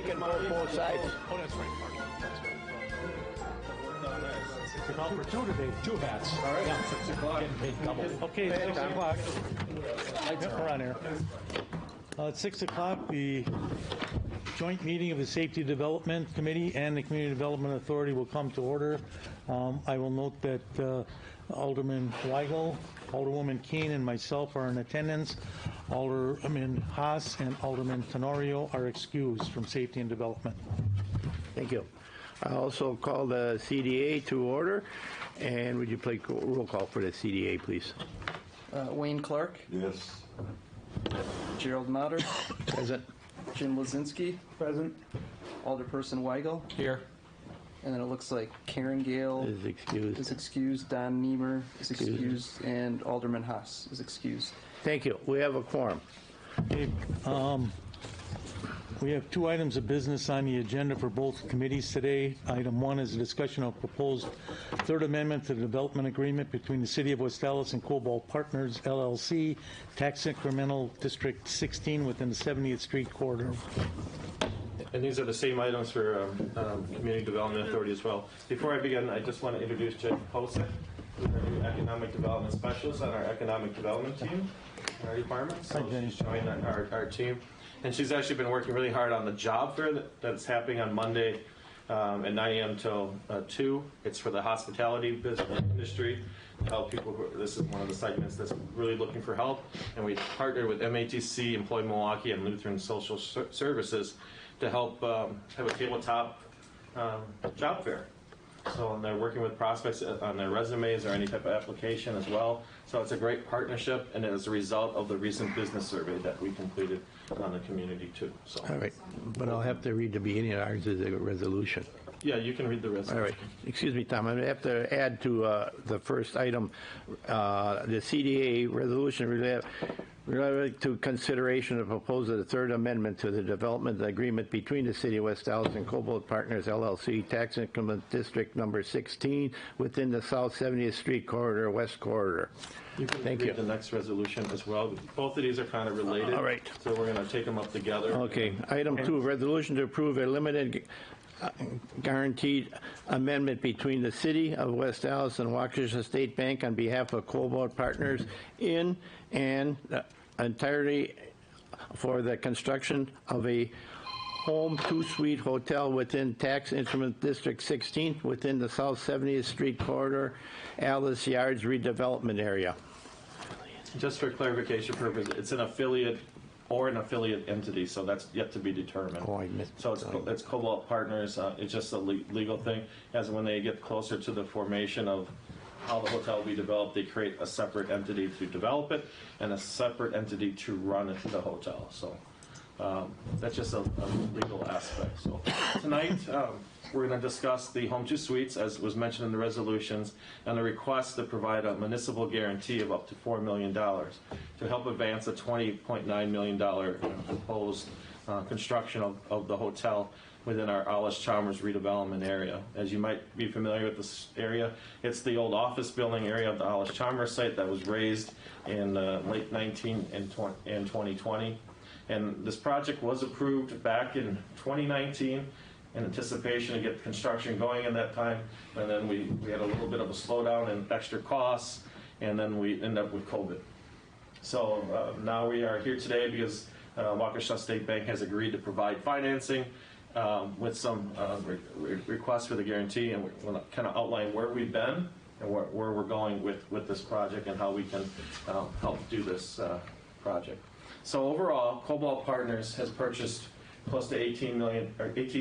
taking both sides. Oh, that's right, Mark. That's right. It's called for two today. Two hats. All right, Yeah. 6 o'clock. Getting paid double. Okay, 6 o'clock. We're on here. At 6 o'clock, the joint meeting of the Safety Development Committee and the Community Development Authority will come to order. I will note that Alderman Weigel, Alderwoman Keene, and myself are in attendance. Alderman Haas and Alderman Tenorio are excused from Safety and Development. Thank you. I also call the CDA to order. And would you play roll call for the CDA, please? Wayne Clark, Yes. Gerald Motter, Present. Jim Lazinski, Present. Alderperson Weigel, Here. and then it looks like Karen Gale Is excused. is excused, Don Niemer is excused, and Alderman Haas is excused. Thank you. We have a quorum. Okay, we have two items of business on the agenda for both committees today. Item one is a discussion of proposed Third Amendment to the Development Agreement between the City of West Allis and Cobalt Partners, LLC, Tax Incremental District 16 within the 70th Street corridor. And these are the same items for Community Development Authority as well. Before I begin, I just want to introduce Jen Posek, who's our new Economic Development Specialist on our Economic Development team, our department. So she's joined our team. And she's actually been working really hard on the job fair that's happening on Monday at 9 a.m. till 2. It's for the hospitality business industry to help people. This is one of the segments that's really looking for help. And we partnered with MATC, Employ Milwaukee, and Lutheran Social Services to help have a tabletop job fair. So and they're working with prospects on their resumes or any type of application as well. So it's a great partnership, and it is a result of the recent business survey that we completed on the community too. So. All right. But I'll have to read the beginning of ours as a resolution. Yeah, you can read the resolution. All right. Excuse me, Tom. I'm going to have to add to the first item, the CDA resolution related to consideration of proposal of the Third Amendment to the Development Agreement between the City of West Allis and Cobalt Partners, LLC, Tax Increment District Number 16 within the South 70th Street Corridor, West Corridor. You can Thank read you. the next resolution as well. Both of these are kind of related. All right. So we're going to take them up together. Okay. Item 2, resolution to approve a limited guaranteed amendment between the City of West Allis and Waukesha State Bank on behalf of Cobalt Partners in and entirety for the construction of a home two-suite hotel within Tax Increment District 16 within the South 70th Street Corridor, Alice Yards redevelopment area. Just for clarification purposes, it's an affiliate or an affiliate entity, so that's yet to be determined. Oh, I missed. So it's Cobalt Partners. It's just a legal thing. As when they get closer to the formation of how the hotel will be developed, they create a separate entity to develop it and a separate entity to run the hotel. So that's just a legal aspect. So tonight we're going to discuss the Home 2 Suites, as was mentioned in the resolutions, and the request to provide a municipal guarantee of up to $4 million to help advance a $20.9 million proposed construction of the hotel within our Allis-Chalmers redevelopment area. As you might be familiar with this area, it's the old office building area of the Allis-Chalmers site that was raised in late 2020. And this project was approved back in 2019 in anticipation to get construction going in that time. And then we had a little bit of a slowdown and extra costs, and then we ended up with COVID. So now we are here today because Waukesha State Bank has agreed to provide financing with some requests for the guarantee, and we're going to kind of outline where we've been and where we're going with this project and how we can help do this project. So overall, Cobalt Partners has purchased close to 18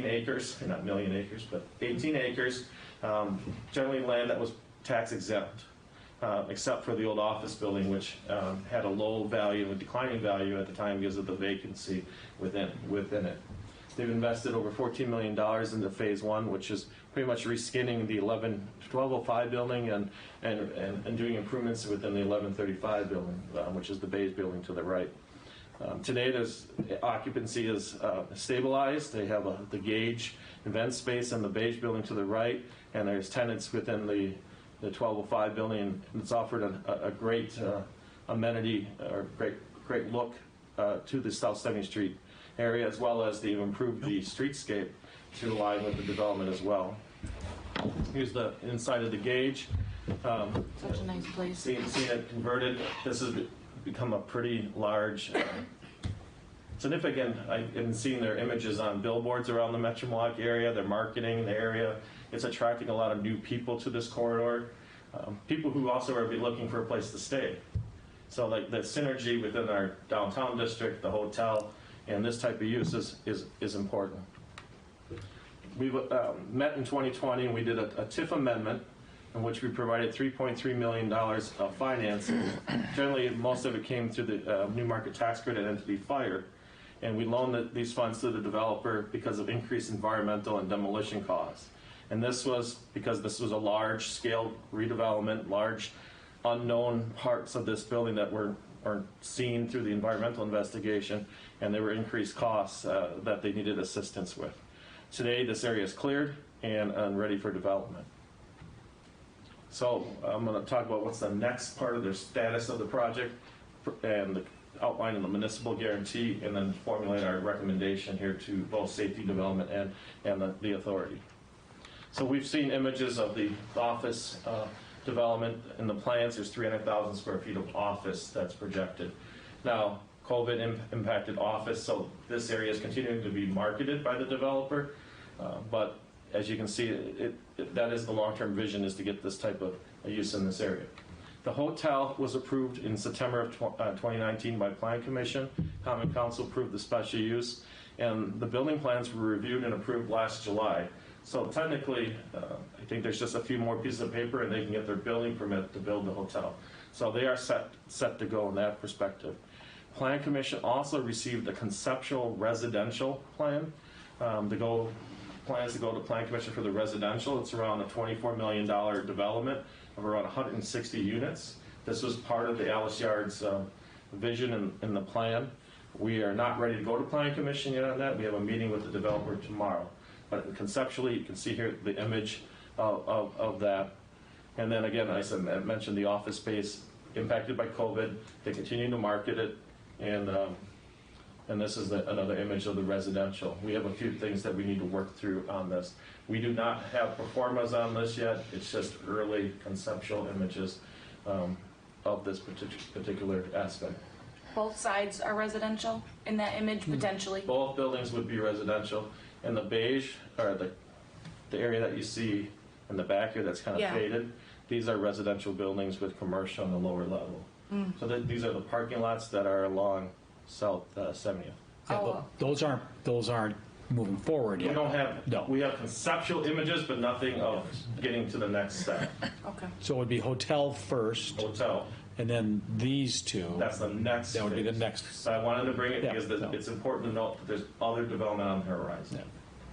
acres, not million acres, but 18 acres, generally land that was tax exempt, except for the old office building, which had a low value, a declining value at the time because of the vacancy within it. They've invested over $14 million into phase one, which is pretty much reskinning the 1205 building and doing improvements within the 1135 building, which is the beige building to the right. Today, occupancy is stabilized. They have the Gage event space in the beige building to the right, and there's tenants within the 1205 building, and it's offered a great amenity or great look to the South 70th Street area, as well as they've improved the streetscape to align with the development as well. Here's the inside of the Gage. Such a nice place. Seeing it converted, this has become a pretty large, significant. I've been seeing their images on billboards around the Metro Milwaukee area. They're marketing the area. It's attracting a lot of new people to this corridor. People who also are looking for a place to stay. So like the synergy within our downtown district, the hotel, and this type of use is important. We met in 2020 and we did a TIF amendment in which we provided $3.3 million of financing. Generally, most of it came through the New Market Tax Credit Entity Fire. And we loaned these funds to the developer because of increased environmental and demolition costs. And this was because this was a large-scale redevelopment, large unknown parts of this building that weren't seen through the environmental investigation, and there were increased costs that they needed assistance with. Today, this area is cleared and ready for development. So I'm going to talk about what's the next part of the status of the project and the outline of the municipal guarantee, and then formulate our recommendation here to both safety development and the authority. So we've seen images of the office development in the plans. There's 300,000 square feet of office that's projected. Now, COVID impacted office, so this area is continuing to be marketed by the developer. But as you can see, that is the long-term vision, is to get this type of use in this area. The hotel was approved in September of 2019 by Plan Commission. Common Council approved the special use, and the building plans were reviewed and approved last July. So technically, I think there's just a few more pieces of paper and they can get their building permit to build the hotel. So they are set to go in that perspective. Plan Commission also received a conceptual residential plan plans to go to Plan Commission for the residential. It's around a $24 million development of around 160 units. This was part of the Alice Yards vision in the plan. We are not ready to go to Plan Commission yet on that. We have a meeting with the developer tomorrow. But conceptually, you can see here the image of that. And then again, I mentioned the office space impacted by COVID. They continue to market it, and this is another image of the residential. We have a few things that we need to work through on this. We do not have performers on this yet. It's just early conceptual images of this particular aspect. Both sides are residential in that image, potentially? Both buildings would be residential. And the beige, or the area that you see in the back here that's kind of faded, these are residential buildings with commercial on the lower level. So these are the parking lots that are along South 70th. Yeah, but those aren't moving forward yet. We don't have, No. we have conceptual images, but nothing of getting to the next step. Okay. So it would be hotel first, Hotel, and then these two. that's the next That would be the phase. next. So I wanted to bring it Yeah, because no. it's important to note that there's other development on the horizon.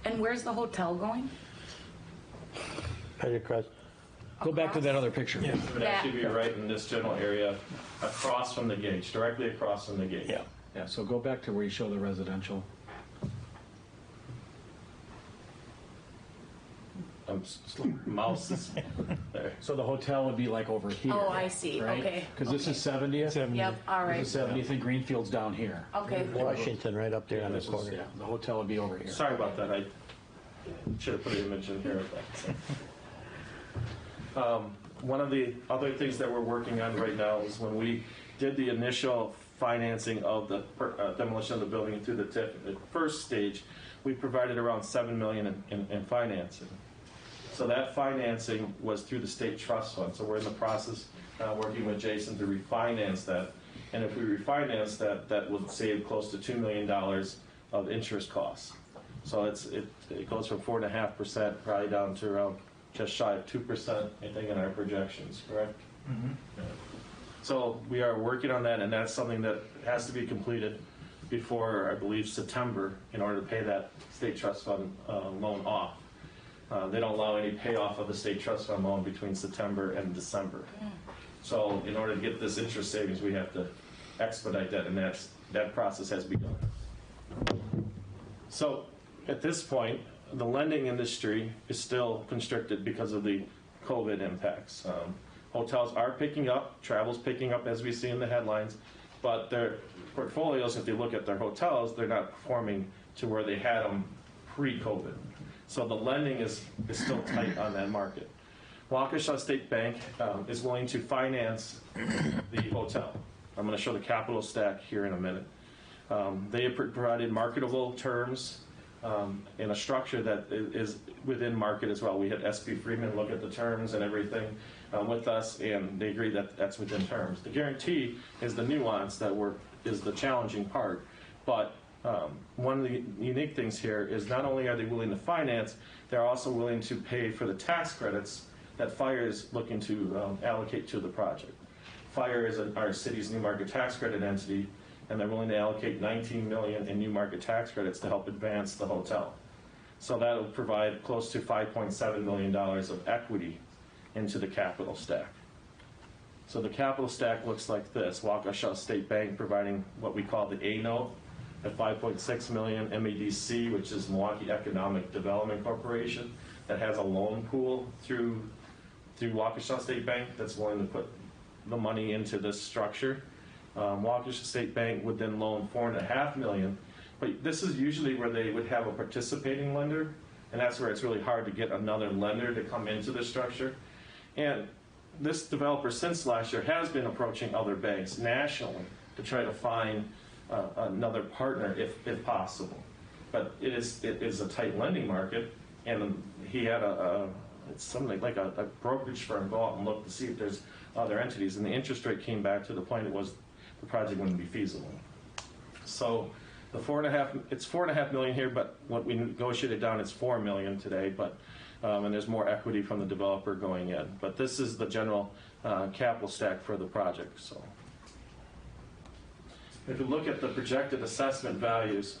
And where's the hotel going? Right across. Go back to that other picture. It would actually be right in this general area, across from the gate, directly across from the gate. Yeah. Yeah, so go back to where you show the residential. Mouse is there. So the hotel would be like over here. Oh, I see. right? Okay. Because this is 70th. Yep, all right. This is 70th and Greenfield's down here. Okay. Washington, right up there on the This is- corner. yeah, the hotel would be over here. Sorry about that. I should have put an image in here of that. One of the other things that we're working on right now is when we did the initial financing of the demolition of the building through the TIF, the first stage, we provided around $7 million in financing. So that financing was through the state trust fund. So we're in the process working with Jason to refinance that. And if we refinance that, that would save close to $2 million of interest costs. So it goes from 4.5% probably down to around just shy of 2%, I think, in our projections, correct? Yeah. So we are working on that, and that's something that has to be completed before, I believe, September in order to pay that state trust fund loan off. They don't allow any payoff of the state trust fund loan between September and December. So in order to get this interest savings, we have to expedite that, and that process has begun. So at this point, the lending industry is still constricted because of the COVID impacts. Hotels are picking up, travel's picking up as we see in the headlines, but their portfolios, if you look at their hotels, they're not performing to where they had them pre-COVID. So the lending is still tight on that market. Waukesha State Bank is willing to finance the hotel. I'm going to show the capital stack here in a minute. They have provided marketable terms in a structure that is within market as well. We had SB Freeman look at the terms and everything with us, and they agree that that's within terms. The guarantee is the nuance that is the challenging part, but one of the unique things here is not only are they willing to finance, they're also willing to pay for the tax credits that Fire is looking to allocate to the project. Fire is our city's new market tax credit entity, and they're willing to allocate $19 million in new market tax credits to help advance the hotel. So that will provide close to $5.7 million of equity into the capital stack. So the capital stack looks like this. Waukesha State Bank providing what we call the A note at $5.6 million, MADC, which is Milwaukee Economic Development Corporation, that has a loan pool through Waukesha State Bank that's willing to put the money into this structure. Waukesha State Bank would then loan $4.5 million, but this is usually where they would have a participating lender, and that's where it's really hard to get another lender to come into the structure. And this developer, since last year, has been approaching other banks nationally to try to find another partner if possible. But it is a tight lending market, and he had it's something like a brokerage firm go out and look to see if there's other entities, and the interest rate came back to the point the project wouldn't be feasible. So the it's $4.5 million here, but what we negotiated down, it's $4 million today, but and there's more equity from the developer going in. But this is the general capital stack for the project. So if you look at the projected assessment values,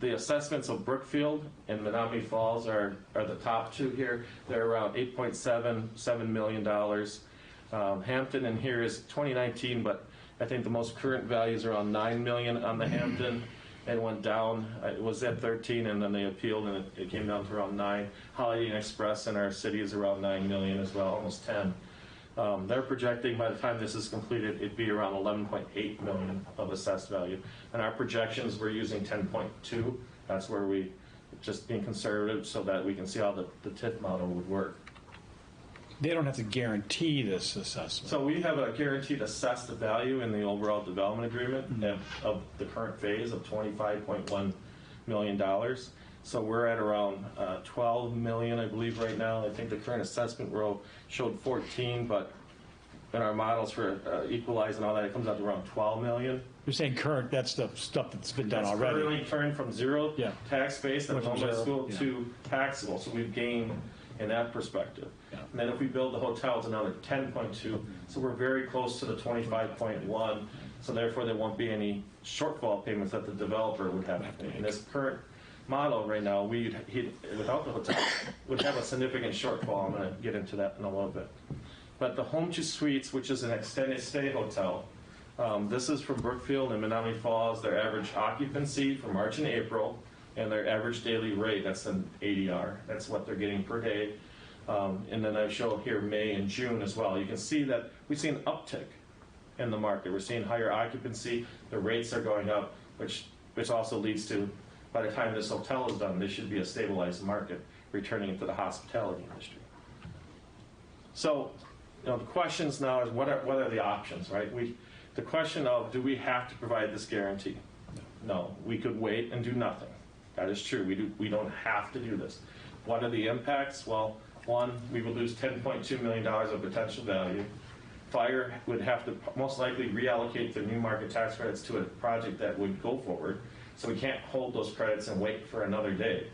the assessments of Brookfield and Menominee Falls are the top two here. They're around $8.7 million. Hampton in here is 2019, but I think the most current value is around $9 million on the Hampton. It went down. It was at 13, and then they appealed, and it came down to around 9. Holiday Inn Express in our city is around $9 million as well, almost 10. They're projecting by the time this is completed, it'd be around $11.8 million of assessed value. And our projections, we're using 10.2. That's where we just being conservative so that we can see how the TIF model would work. They don't have to guarantee this assessment. So we have a guaranteed assessed value in the overall development agreement of the current phase of $25.1 million. So we're at around 12 million, I believe, right now. I think the current assessment row showed 14, but in our models for equalize and all that, it comes out to around 12 million. You're saying current, that's the stuff that's been done That's already. currently turned from zero Yeah. tax base that's Went from owned by zero, school yeah. to taxable. So we've gained in that perspective. Yeah. And then if we build the hotel, it's another 10.2. So we're very close to the 25.1. So therefore, there won't be any shortfall payments that the developer would have to pay. In this current model right now, without the hotel, would have a significant shortfall. I'm going to get into that in a little bit. But the Home2 Suites, which is an extended stay hotel, this is from Brookfield and Menominee Falls. Their average occupancy for March and April, and their average daily rate, that's an ADR. That's what they're getting per day. And then I show here May and June as well. You can see that we've seen an uptick in the market. We're seeing higher occupancy. The rates are going up, which also leads to, by the time this hotel is done, this should be a stabilized market, returning into the hospitality industry. So, the questions now is what are the options, right? The question of, do we have to provide this guarantee? No, we could wait and do nothing. That is true. We don't have to do this. What are the impacts? Well, one, we would lose $10.2 million of potential value. Fire would have to most likely reallocate the new market tax credits to a project that would go forward. So we can't hold those credits and wait for another day.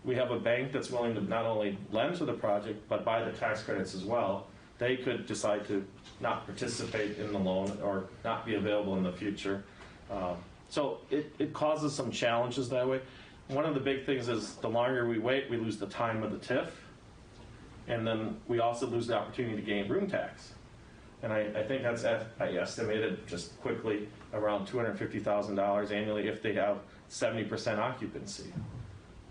We have a bank that's willing to not only lend to the project, but buy the tax credits as well. They could decide to not participate in the loan or not be available in the future. So it causes some challenges that way. One of the big things is the longer we wait, we lose the time of the TIF. And then we also lose the opportunity to gain room tax. And I think that's, I estimated just quickly, around $250,000 annually if they have 70% occupancy.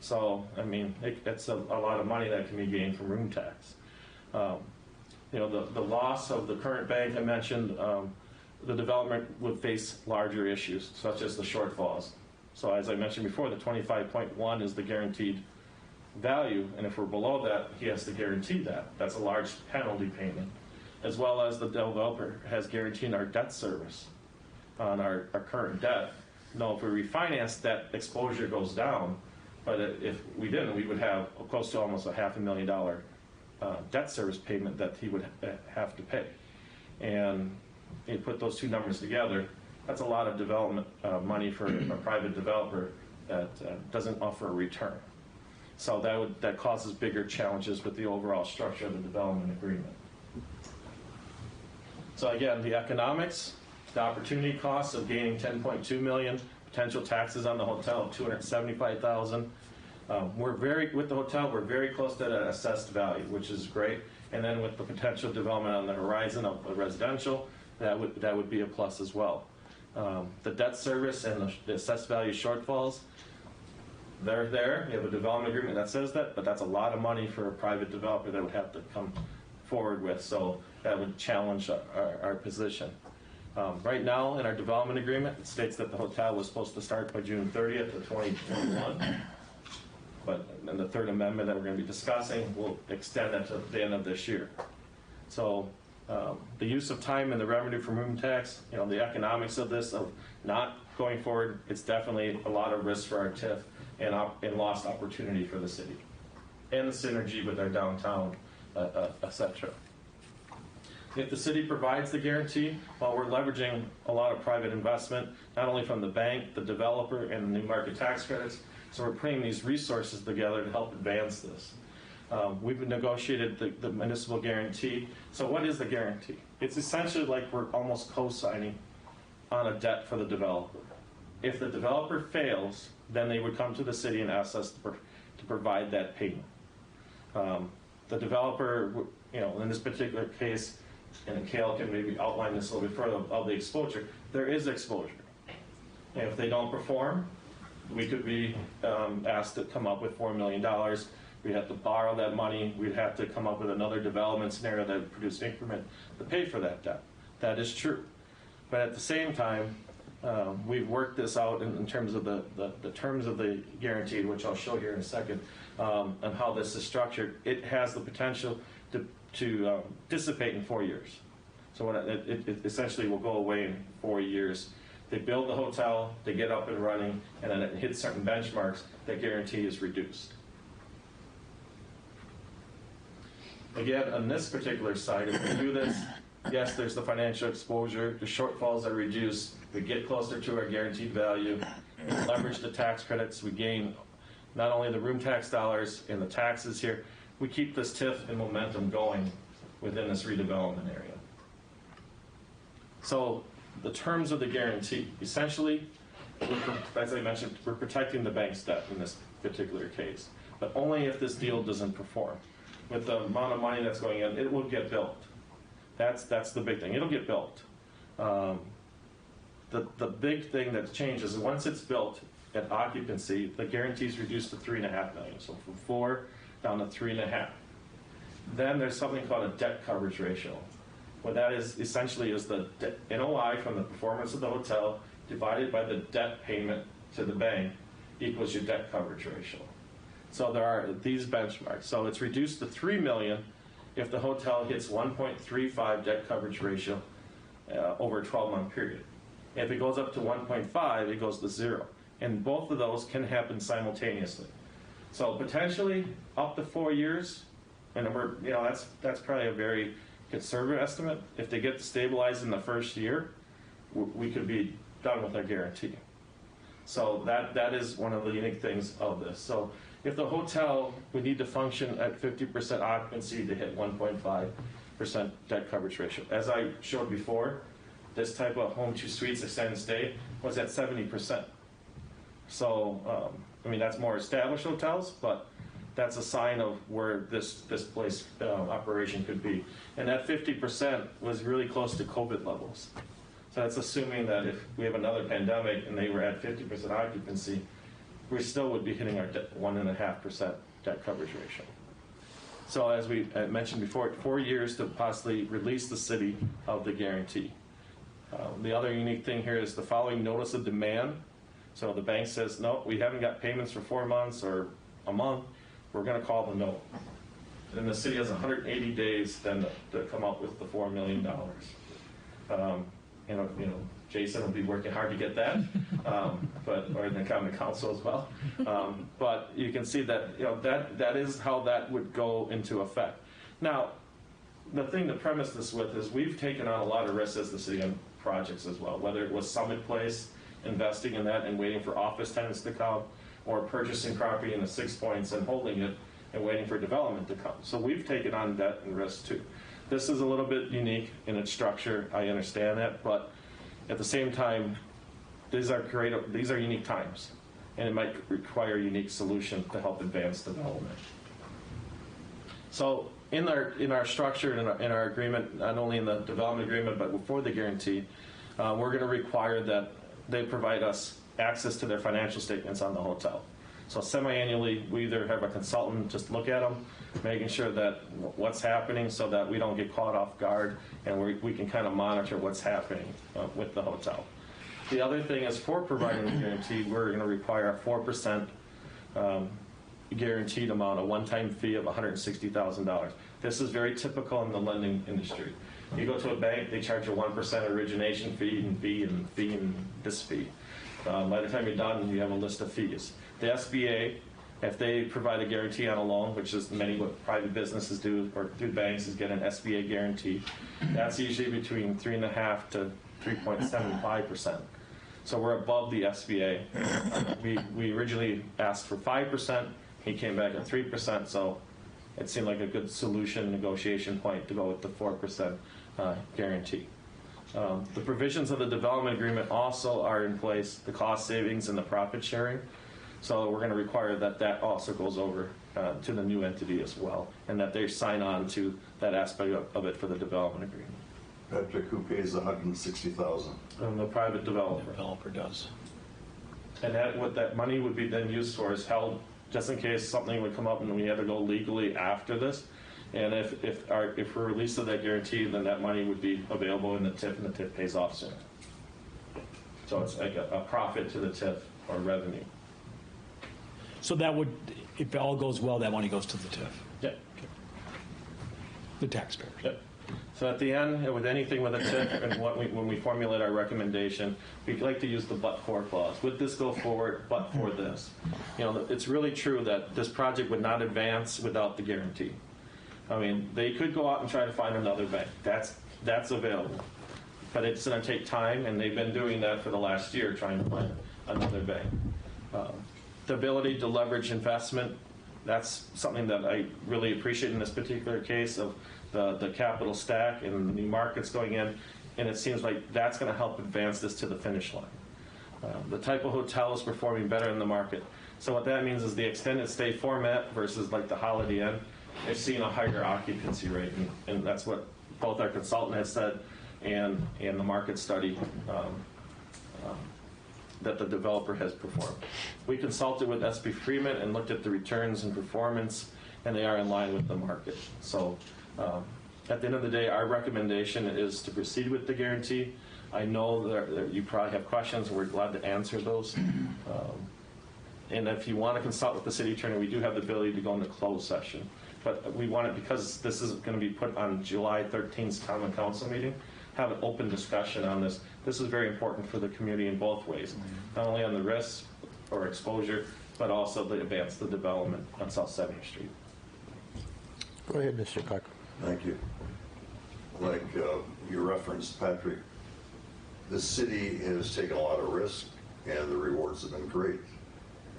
So, I mean, that's a lot of money that can be gained from room tax. The loss of the current bank I mentioned, the development would face larger issues, such as the shortfalls. So as I mentioned before, the 25.1 is the guaranteed value, and if we're below that, he has to guarantee that. That's a large penalty payment, as well as the developer has guaranteed our debt service on our current debt. Now, if we refinance, that exposure goes down, but if we didn't, we would have close to almost a $500,000 debt service payment that he would have to pay. And you put those two numbers together, that's a lot of development money for a private developer that doesn't offer a return. So that causes bigger challenges with the overall structure of the development agreement. So again, the economics, the opportunity costs of gaining $10.2 million, potential taxes on the hotel of $275,000. With the hotel, we're very close to that assessed value, which is great. And then with the potential development on the horizon of the residential, that would be a plus as well. The debt service and the assessed value shortfalls, they're there. We have a development agreement that says that, but that's a lot of money for a private developer that would have to come forward with. So that would challenge our position. Right now, in our development agreement, it states that the hotel was supposed to start by June 30th of 2021. But in the third amendment that we're going to be discussing, we'll extend that to the end of this year. So the use of time and the revenue from room tax, the economics of this, of not going forward, it's definitely a lot of risk for our TIF and lost opportunity for the city. And the synergy with our downtown, et cetera. If the city provides the guarantee, well, we're leveraging a lot of private investment, not only from the bank, the developer, and the new market tax credits. So we're putting these resources together to help advance this. We've negotiated the municipal guarantee. So what is the guarantee? It's essentially like we're almost co-signing on a debt for the developer. If the developer fails, then they would come to the city and ask us to provide that payment. The developer, in this particular case, and Kale can maybe outline this a little bit further of the exposure, there is exposure. And if they don't perform, we could be asked to come up with $4 million. We'd have to borrow that money. We'd have to come up with another development scenario that would produce increment to pay for that debt. That is true. But at the same time, we've worked this out in terms of the terms of the guarantee, which I'll show here in a second, and how this is structured. It has the potential to dissipate in 4 years. So it essentially will go away in 4 years. They build the hotel, they get up and running, and then it hits certain benchmarks, that guarantee is reduced. Again, on this particular side, if we do this, yes, there's the financial exposure, the shortfalls are reduced, we get closer to our guaranteed value, we leverage the tax credits, we gain not only the room tax dollars and the taxes here, we keep this TIF and momentum going within this redevelopment area. So the terms of the guarantee, essentially, as I mentioned, we're protecting the bank's debt in this particular case, but only if this deal doesn't perform. With the amount of money that's going in, it will get built. That's the big thing. It'll get built. The big thing that changes is once it's built at occupancy, the guarantee is reduced to $3.5 million. So from 4 down to 3.5. Then there's something called a debt coverage ratio. What that is essentially is the NOI from the performance of the hotel divided by the debt payment to the bank equals your debt coverage ratio. So there are these benchmarks. So it's reduced to $3 million if the hotel hits 1.35 debt coverage ratio over a 12-month period. If it goes up to 1.5, it goes to 0. And both of those can happen simultaneously. So potentially up to 4 years, and that's probably a very conservative estimate. If they get to stabilize in the first year, we could be done with our guarantee. So that is one of the unique things of this. So if the hotel, we need to function at 50% occupancy to hit 1.5% debt coverage ratio. As I showed before, this type of Home2 Suites extended stay was at 70%. So, that's more established hotels, but that's a sign of where this place operation could be. And that 50% was really close to COVID levels. So that's assuming that if we have another pandemic and they were at 50% occupancy, we still would be hitting our 1.5% debt coverage ratio. So as we mentioned before, 4 years to possibly release the city of the guarantee. The other unique thing here is the following notice of demand. So the bank says, no, we haven't got payments for 4 months or a month, we're going to call the note. And the city has 180 days then to come up with the $4 million. Jason will be working hard to get that, or the common council as well. But you can see that, that is how that would go into effect. Now, the thing to premise this with is we've taken on a lot of risks as the city on projects as well, whether it was Summit Place, investing in that and waiting for office tenants to come, or purchasing property in the 6 Points and holding it and waiting for development to come. So we've taken on debt and risk too. This is a little bit unique in its structure, I understand that, but at the same time, these are unique times, and it might require a unique solution to help advance development. So in our structure, in our agreement, not only in the development agreement, but before the guarantee, we're going to require that they provide us access to their financial statements on the hotel. So semi-annually, we either have a consultant just look at them, making sure that what's happening so that we don't get caught off guard, and we can kind of monitor what's happening with the hotel. The other thing is, for providing the guarantee, we're going to require a 4% guaranteed amount, a one-time fee of $160,000. This is very typical in the lending industry. You go to a bank, they charge a 1% origination fee and this fee. By the time you're done, you have a list of fees. The SBA, if they provide a guarantee on a loan, which is many what private businesses do or through banks, is get an SBA guarantee. That's usually between 3.5% to 3.75%. So we're above the SBA. We originally asked for 5%. He came back at 3%. So it seemed like a good solution, negotiation point to go with the 4% guarantee. The provisions of the development agreement also are in place, the cost savings and the profit sharing. So we're going to require that also goes over to the new entity as well, and that they sign on to that aspect of it for the development agreement. Patrick, who pays $160,000? The private developer. Developer does. And what that money would be then used for is held just in case something would come up and we had to go legally after this. And if we're released of that guarantee, then that money would be available in the TIF, and the TIF pays off soon. So it's like a profit to the TIF or revenue. So that would, if all goes well, that money goes to the TIF, Yeah. the taxpayers. Yep. So at the end, with anything with a TIF, and when we formulate our recommendation, we'd like to use the but-for clause. Would this go forward but for this? It's really true that this project would not advance without the guarantee. I mean, they could go out and try to find another bank. That's available. But it's going to take time, and they've been doing that for the last year, trying to find another bank. The ability to leverage investment, that's something that I really appreciate in this particular case of the capital stack and the new markets going in, and it seems like that's going to help advance this to the finish line. The type of hotel is performing better in the market. So what that means is the extended stay format versus like the Holiday Inn, it's seeing a higher occupancy rate, and that's what both our consultant has said and the market study that the developer has performed. We consulted with SB Freeman and looked at the returns and performance, and they are in line with the market. So at the end of the day, our recommendation is to proceed with the guarantee. I know that you probably have questions, and we're glad to answer those. And if you want to consult with the city attorney, we do have the ability to go into closed session. But we want it, because this is going to be put on July 13th common council meeting, have an open discussion on this. This is very important for the community in both ways, not only on the risks or exposure, but also to advance the development on South 70th Street. Go ahead, Mr. Clark. Thank you. Like you referenced, Patrick, the city has taken a lot of risk, and the rewards have been great.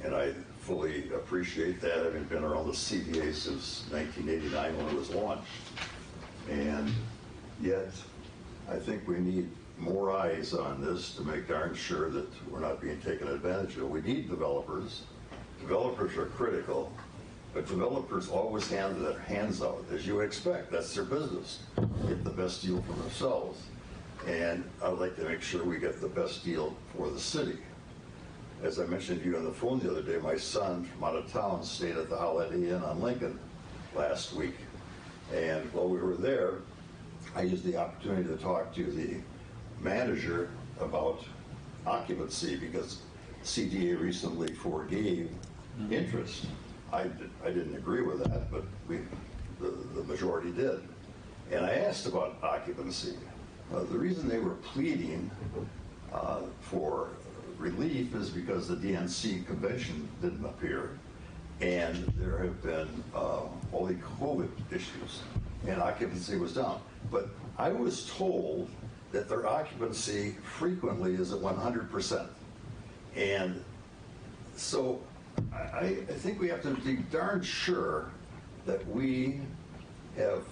And I fully appreciate that, having been around the CDA since 1989 when it was launched. And yet, I think we need more eyes on this to make darn sure that we're not being taken advantage of. We need developers. Developers are critical, but developers always hand their hands out, as you expect. That's their business. Get the best deal for themselves. And I'd like to make sure we get the best deal for the city. As I mentioned to you on the phone the other day, my son from out of town stayed at the Holiday Inn on Lincoln last week. And while we were there, I used the opportunity to talk to the manager about occupancy because CDA recently forgave interest. I didn't agree with that, but the majority did. And I asked about occupancy. The reason they were pleading for relief is because the DNC convention didn't appear, and there have been all the COVID issues, and occupancy was down. But I was told that their occupancy frequently is at 100%. And so I think we have to be darn sure that we have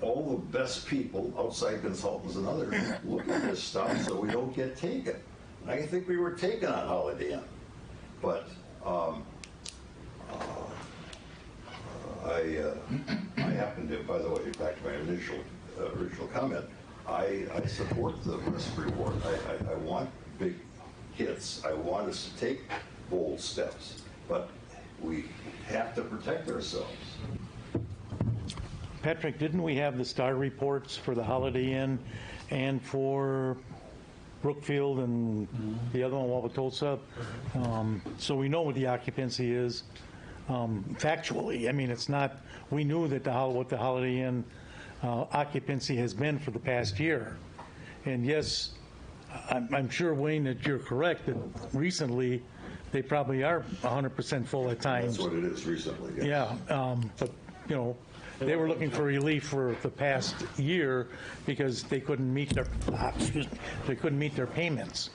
all the best people, outside consultants and others, look at this stuff so we don't get taken. And I think we were taken on Holiday Inn. But I happen to, by the way, back to my original comment, I support the risk reward. I want big hits. I want us to take bold steps, but we have to protect ourselves. Patrick, didn't we have the STAR reports for the Holiday Inn and for Brookfield and the other one, Wauwatosa? So we know what the occupancy is factually. I mean, it's not, we knew that what the Holiday Inn occupancy has been for the past year. And yes, I'm sure, Wayne, that you're correct, that recently they probably are 100% full at times. That's what it is recently. Yes. Yeah, but, you know, they were looking for relief for the past year because they couldn't meet their, they couldn't meet their payments.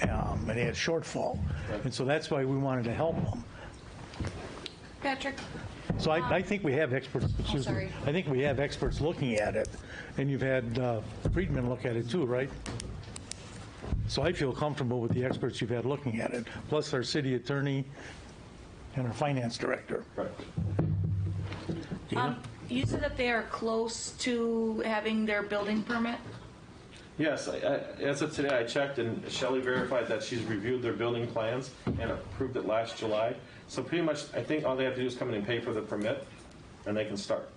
And they had shortfall. And so that's why we wanted to help them. Patrick? So I think we have experts, excuse me. sorry. I think we have experts looking at it. And you've had Friedman look at it too, right? So I feel comfortable with the experts you've had looking at it, plus our city attorney and our finance director. Right. You said that they are close to having their building permit? Yes, as of today, I checked, and Shelley verified that she's reviewed their building plans and approved it last July. So pretty much, I think all they have to do is come in and pay for the permit, and they can start.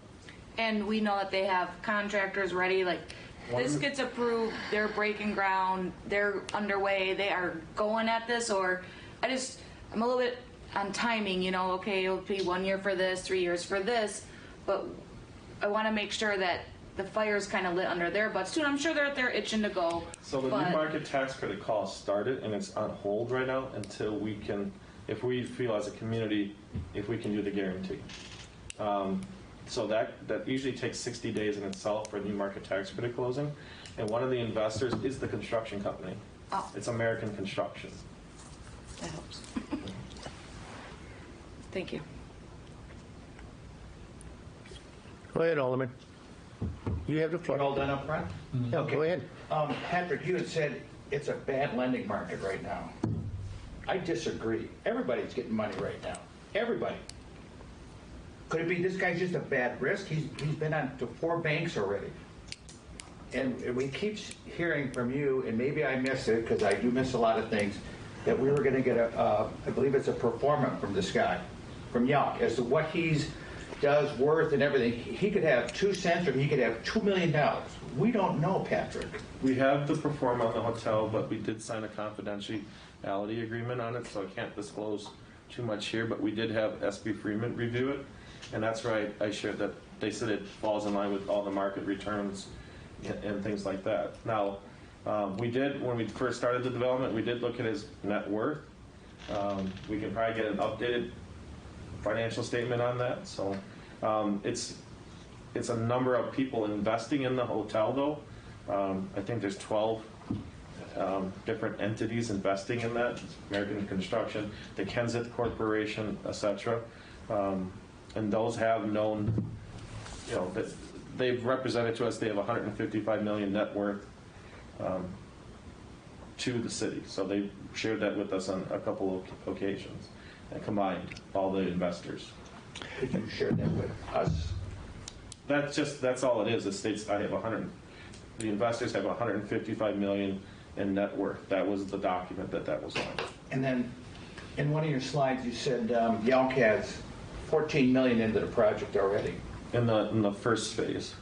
And we know that they have contractors ready, like, this gets approved, they're breaking ground, they're underway, they are going at this, or I'm a little bit on timing, you know, okay, it'll be 1 year for this, 3 years for this, but I want to make sure that the fire's kind of lit under their butts too, and I'm sure they're itching to go. So the but- new market tax credit call started, and it's on hold right now until we can, if we feel as a community, if we can do the guarantee. So that usually takes 60 days in itself for a new market tax credit closing. And one of the investors is the construction company. Oh. It's American Construction. That helps. Thank you. Go ahead, Alderman. You have the We're floor. all done up front? No, go ahead. Patrick, you had said it's a bad lending market right now. I disagree. Everybody's getting money right now. Everybody. Could it be this guy's just a bad risk? He's been on to 4 banks already. And we keep hearing from you, and maybe I missed it because I do miss a lot of things, that we were going to get I believe it's a performance from this guy, from Yelp, as to what he's does worth and everything. He could have 2 cents or he could have $2 million. We don't know, Patrick. We have the perform on the hotel, but we did sign a confidentiality agreement on it, so I can't disclose too much here, but we did have SB Freeman review it, and that's right, I shared that they said it falls in line with all the market returns and things like that. Now, we did, when we first started the development, we did look at his net worth. We can probably get an updated financial statement on that. So it's a number of people investing in the hotel, though. I think there's 12 different entities investing in that. American Construction, the Kenseth Corporation, etc. And those have known, you know, that they've represented to us. They have 155 million net worth to the city. So they shared that with us on a couple of occasions. And combined, all the investors. Could you share that with us? That's all it is. It states I have the investors have 155 million in net worth. That was the document that was on. And then in one of your slides, you said Yelp has $14 million into the project already. In the first phase.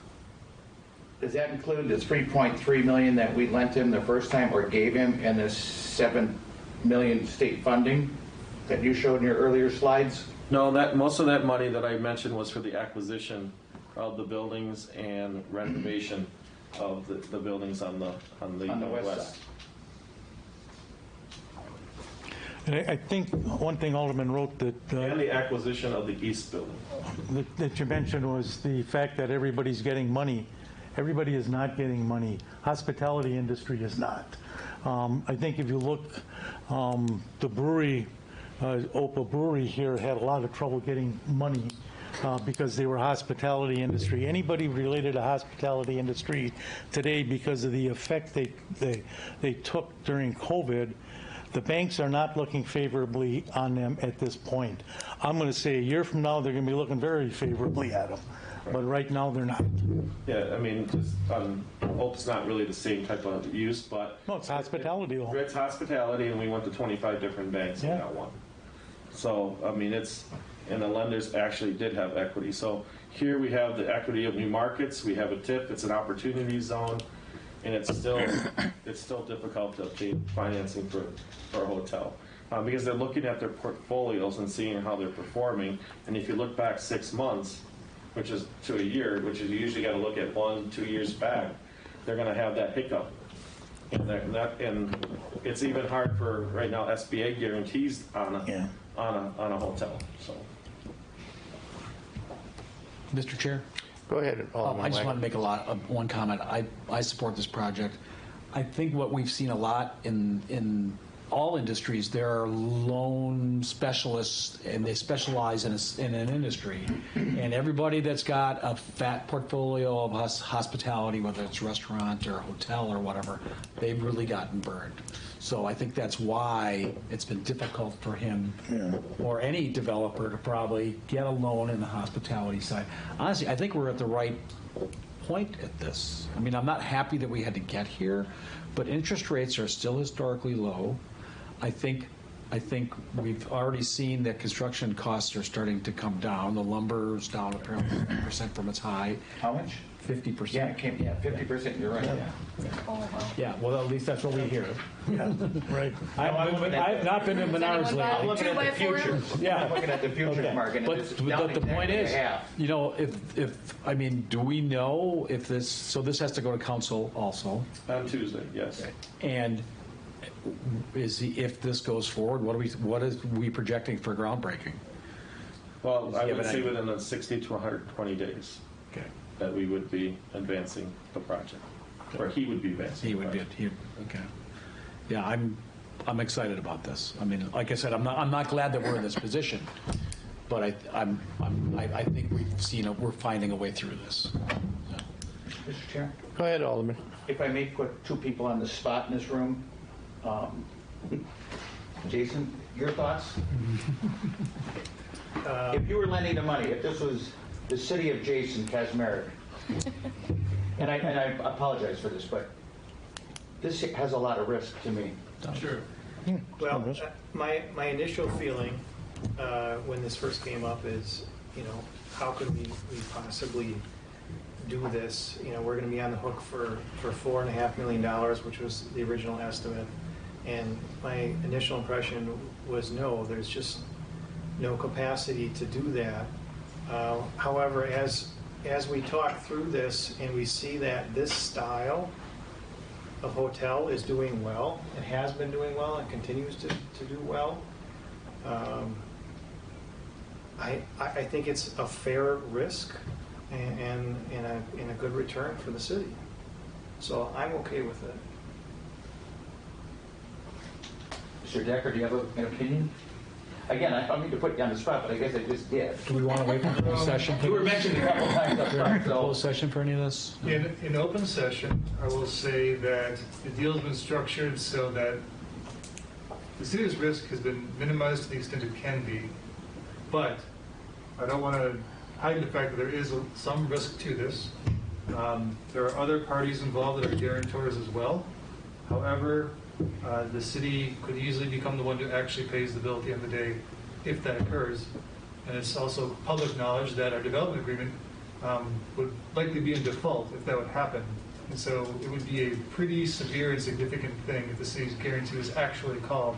Does that include the 3.3 million that we lent him the first time or gave him and the 7 million state funding that you showed in your earlier slides? No, most of that money that I mentioned was for the acquisition of the buildings and renovation of the buildings on the west west. side. And I think one thing Alderman wrote that, And the acquisition of the east building. that you mentioned was the fact that everybody's getting money. Everybody is not getting money. Hospitality industry is not. I think if you look, the brewery, Opa Brewery here had a lot of trouble getting money because they were hospitality industry. Anybody related to hospitality industry today, because of the effect they took during COVID, the banks are not looking favorably on them at this point. I'm going to say a year from now, they're going to be looking very favorably at them. But right now, they're not. Yeah, I mean, just, Hope's not really the same type of use, but No, it's hospitality. though. it's hospitality, and we went to 25 different banks and Yeah. got one. So, I mean, and the lenders actually did have equity. So here we have the equity of new markets, we have a TIF, it's an opportunity zone, and it's still difficult to obtain financing for a hotel. Because they're looking at their portfolios and seeing how they're performing, and if you look back 6 months, which is to a year, which is you usually got to look at 1-2 years back, they're going to have that hiccup. And it's even hard for right now SBA guarantees on a hotel. So Mr. Chair? Go ahead, Alderman I just Wagner. want to make one comment. I support this project. I think what we've seen a lot in all industries, there are loan specialists, and they specialize in an industry. And everybody that's got a fat portfolio of hospitality, whether it's restaurant or hotel or whatever, they've really gotten burned. So I think that's why it's been difficult for him or any developer to probably get a loan in the hospitality side. Honestly, I think we're at the right point at this. I mean, I'm not happy that we had to get here, but interest rates are still historically low. I think we've already seen that construction costs are starting to come down. The lumber's down apparently 50% from its high. How much? 50%. Yeah, 50%, you're right, yeah. Yeah, well, at least that's what we hear. Right. I've not been to Menards anyone buy I'm lately. looking at the 2x4? future. Yeah. I'm looking at the future, Okay. Mark, and it's But down the point exactly is, to half. you know, I mean, do we know if this, so this has to go to council also, on Tuesday, yes. and if this goes forward, what is we projecting for groundbreaking? Well, I you have would an say idea? within the 60 to 120 days Okay. that we would be advancing the project, or he would be advancing. He the would be, project. okay. Yeah, I'm excited about this. I mean, like I said, I'm not glad that we're in this position, but I think we're finding a way through this. Mr. Chair, Go ahead, Alderman. if I may put two people on the spot in this room, Jason, your thoughts? If you were lending the money, if this was the city of Jason Kazmarek, and I apologize for this, but this has a lot of risk to me. Sure. Well, my initial feeling when this first came up is, how could we possibly do this? We're going to be on the hook for $4.5 million, which was the original estimate. And my initial impression was no, there's just no capacity to do that. However, as we talk through this and we see that this style of hotel is doing well, it has been doing well and continues to do well, I think it's a fair risk and a good return for the city. So I'm okay with it. Mr. Decker, do you have an opinion? Again, I don't mean to put you on the spot, but I guess I just did. Do we want to wait for closed session? You were mentioned a couple times up front, so. Closed session for any of this? In open session, I will say that the deal's been structured so that the city's risk has been minimized to the extent it can be. But I don't want to hide the fact that there is some risk to this. There are other parties involved that are guarantors as well. However, the city could easily become the one who actually pays the bill at the end of the day if that occurs. And it's also public knowledge that our development agreement would likely be in default if that would happen. And so it would be a pretty severe and significant thing if the city's guarantee was actually called.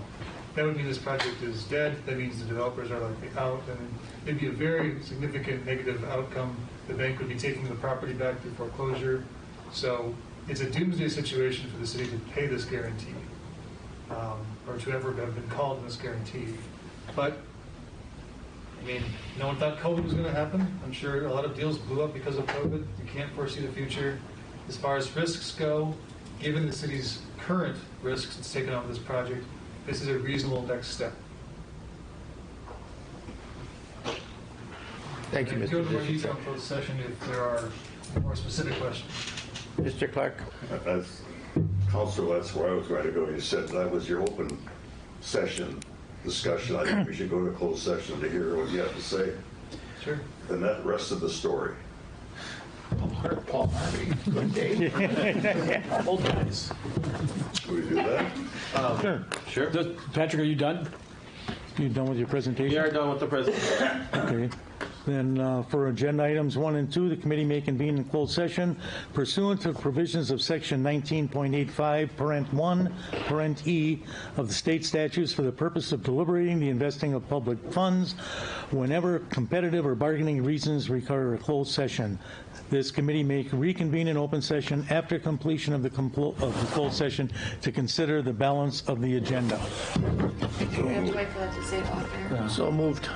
That would mean this project is dead. That means the developers are likely out, and it'd be a very significant negative outcome. The bank would be taking the property back through foreclosure. So it's a doomsday situation for the city to pay this guarantee, or to ever have been called in this guarantee. But I mean, no one thought COVID was going to happen. I'm sure a lot of deals blew up because of COVID. You can't foresee the future. As far as risks go, given the city's current risks it's taken on this project, this is a reasonable next step. Thank you, And go Mr. into more Bishop. detail in closed session if there are more specific questions. Mr. Clark? That's, Counselor, that's where I was going to go. You said that was your open session discussion. I think we should go to closed session to hear what you have to say. Sure. And that rest of the story. Paul Harvey, good day. Old guys. Should we do that? Sure. Patrick, are you done? You done with your presentation? We are done with the presentation. Okay. Then for agenda items 1 and 2, the committee may convene in closed session pursuant to provisions of section 19.85, parent 1, parent E of the state statutes for the purpose of deliberating the investing of public funds whenever competitive or bargaining reasons require a closed session. This committee may reconvene in open session after completion of the closed session to consider the balance of the agenda. We have to wait for that to say off air. So moved.